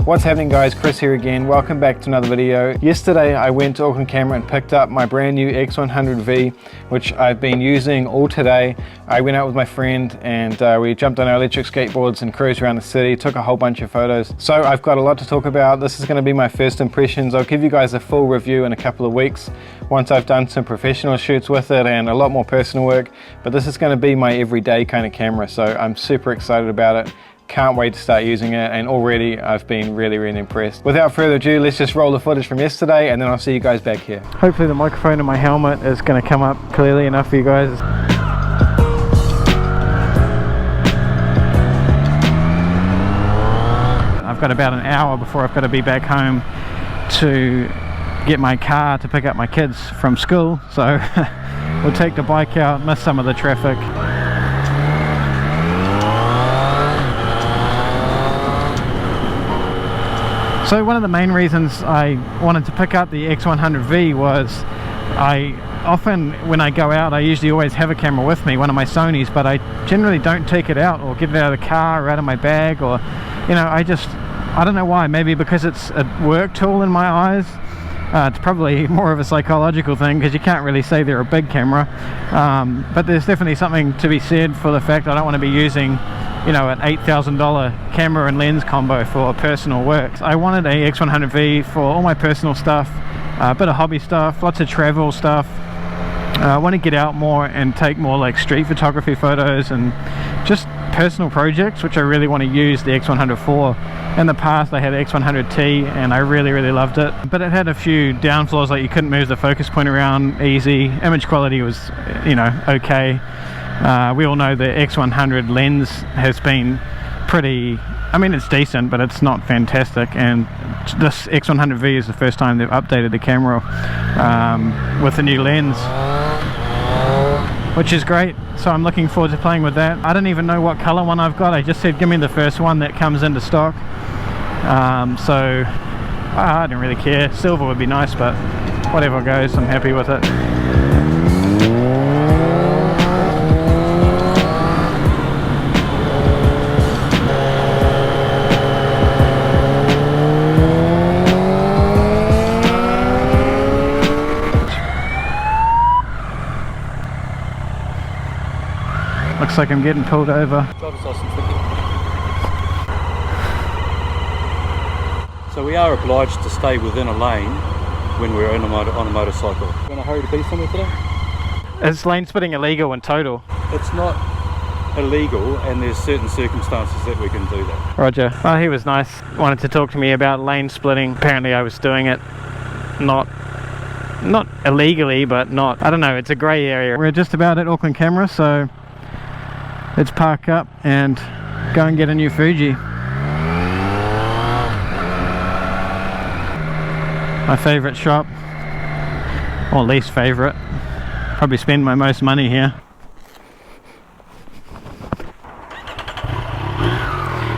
What's happening guys, Chris here again. Welcome back to another video. Yesterday I went to Auckland Camera and picked up my brand new X100V, which I've been using all today. I went out with my friend and we jumped on our electric skateboards and cruised around the city, took a whole bunch of photos. So I've got a lot to talk about. This is going to be my first impressions. I'll give you guys a full review in a couple of weeks once I've done some professional shoots with it and a lot more personal work, but this is going to be my everyday kind of camera, so I'm super excited about it. Can't wait to start using it, and already I've been really impressed. Without further ado, let's just roll the footage from yesterday and then I'll see you guys back here. Hopefully the microphone in my helmet is going to come up clearly enough for you guys. I've got about an hour before I've got to be back home to get my car to pick up my kids from school, so we'll take the bike out, miss some of the traffic. So one of the main reasons I wanted to pick up the X100V was I often, when I go out, I usually always have a camera with me, one of my Sonys, but I generally don't take it out or get it out of the car or out of my bag, or, you know, I don't know why. Maybe because it's a work tool in my eyes. It's probably more of a psychological thing because you can't really say they're a big camera, but there's definitely something to be said for the fact I don't want to be using, you know, an $8,000 camera and lens combo for personal work. I wanted a X100V for all my personal stuff, a bit of hobby stuff, lots of travel stuff. I want to get out more and take more like street photography photos and just personal projects, which I really want to use the X100 for. In the past I had an X100T and I really loved it, but it had a few downfalls, like you couldn't move the focus point around easy, image quality was, you know, okay. We all know the X100 lens has been pretty, I mean, it's decent, but it's not fantastic, and this X100V is the first time they've updated the camera with a new lens, which is great. So I'm looking forward to playing with that. I don't even know what color one I've got. I just said give me the first one that comes into stock. So I don't really care. Silver would be nice, but whatever goes, I'm happy with it. Looks like I'm getting pulled over. So we are obliged to stay within a lane when we're on a motorcycle. We're in a hurry to be somewhere today? Is lane splitting illegal in total? It's not illegal, and there's certain circumstances that we can do that. Roger. Well, he was nice. Wanted to talk to me about lane splitting. Apparently I was doing it not illegally, but not, I don't know, it's a grey area. We're just about at Auckland Camera, so let's park up and go and get a new Fuji. My favourite shop, or least favourite. Probably spend my most money here.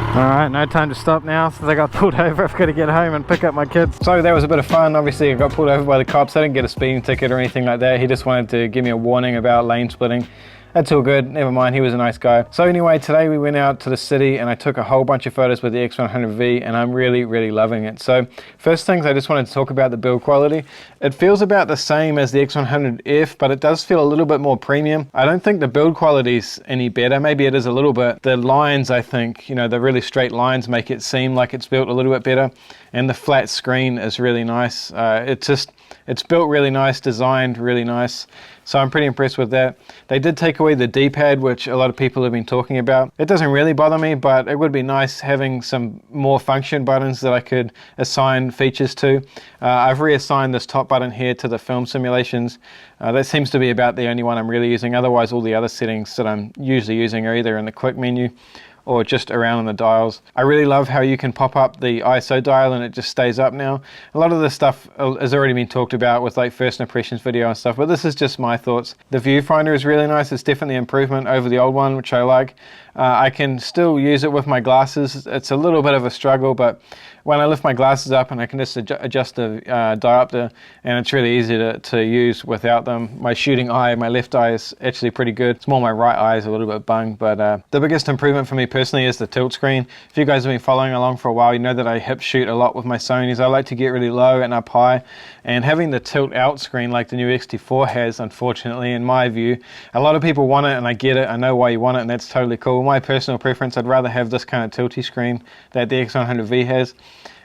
Alright, no time to stop now since I got pulled over. I've got to get home and pick up my kids. So that was a bit of fun. Obviously I got pulled over by the cops. I didn't get a speeding ticket or anything like that. He just wanted to give me a warning about lane splitting. That's all good, never mind, he was a nice guy. So anyway, today we went out to the city and I took a whole bunch of photos with the X100V and I'm really loving it. So first things, I just wanted to talk about the build quality. It feels about the same as the X100F, but it does feel a little bit more premium. I don't think the build quality is any better. Maybe it is a little bit. The lines, I think, you know, the really straight lines make it seem like it's built a little bit better. And the flat screen is really nice. It's built really nice, designed really nice. So I'm pretty impressed with that. They did take away the D-pad, which a lot of people have been talking about. It doesn't really bother me, but it would be nice having some more function buttons that I could assign features to. I've reassigned this top button here to the film simulations. That seems to be about the only one I'm really using. Otherwise, all the other settings that I'm usually using are either in the quick menu or just around on the dials. I really love how you can pop up the ISO dial and it just stays up now. A lot of this stuff has already been talked about with like first impressions video and stuff, but this is just my thoughts. The viewfinder is really nice. It's definitely an improvement over the old one, which I like. I can still use it with my glasses. It's a little bit of a struggle, but when I lift my glasses up and I can just adjust the diopter, and it's really easy to use without them. My shooting eye, my left eye is actually pretty good. It's more my right eye is a little bit bunged, but the biggest improvement for me personally is the tilt screen. If you guys have been following along for a while, you know that I hip shoot a lot with my Sonys. I like to get really low and up high, and having the tilt out screen like the new X-T4 has, unfortunately, in my view, a lot of people want it, and I get it. I know why you want it, and that's totally cool. My personal preference, I'd rather have this kind of tilty screen that the X100V has,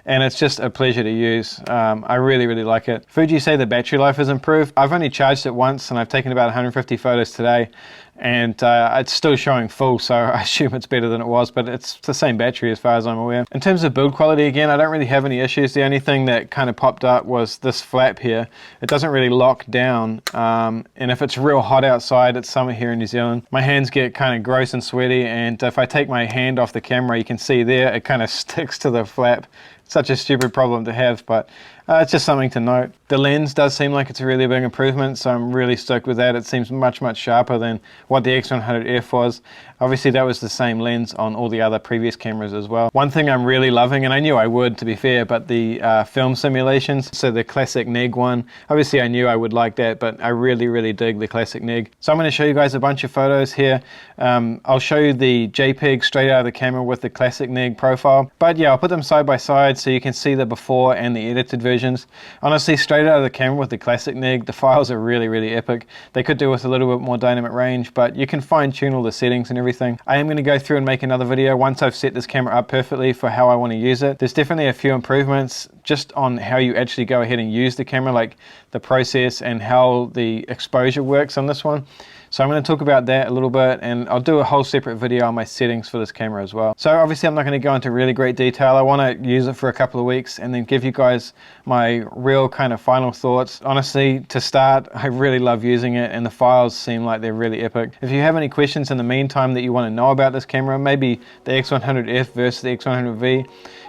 and it's just a pleasure to use. I really, really like it. Fuji say the battery life has improved. I've only charged it once, and I've taken about 150 photos today, and it's still showing full, so I assume it's better than it was, but it's the same battery as far as I'm aware. In terms of build quality, again, I don't really have any issues. The only thing that kind of popped up was this flap here. It doesn't really lock down, and if it's real hot outside, it's summer here in New Zealand, my hands get kind of gross and sweaty, and if I take my hand off the camera, you can see there, it kind of sticks to the flap. Such a stupid problem to have, but it's just something to note. The lens does seem like it's a really big improvement, so I'm really stoked with that. It seems much, much sharper than what the X100F was. Obviously, that was the same lens on all the other previous cameras as well. One thing I'm really loving, and I knew I would, to be fair, but the film simulations, so the classic NIG one, obviously I knew I would like that, but I really, really dig the classic NIG. So I'm going to show you guys a bunch of photos here. I'll show you the JPEG straight out of the camera with the classic NIG profile, but yeah, I'll put them side by side so you can see the before and the edited versions. Honestly, straight out of the camera with the classic NIG, the files are really, really epic. They could do with a little bit more dynamic range, but you can fine tune all the settings and everything. I am going to go through and make another video once I've set this camera up perfectly for how I want to use it. There's definitely a few improvements just on how you actually go ahead and use the camera, like the process and how the exposure works on this one. So I'm going to talk about that a little bit, and I'll do a whole separate video on my settings for this camera as well. So obviously I'm not going to go into really great detail. I want to use it for a couple of weeks and then give you guys my real kind of final thoughts. Honestly, to start, I really love using it, and the files seem like they're really epic. If you have any questions in the meantime that you want to know about this camera, maybe the X100F versus the X100V,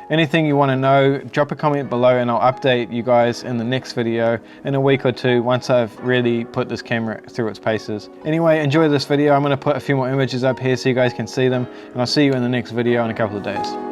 anything you want to know, drop a comment below and I'll update you guys in the next video in a week or two once I've really put this camera through its paces. Anyway, enjoy this video. I'm going to put a few more images up here so you guys can see them, and I'll see you in the next video in a couple of days.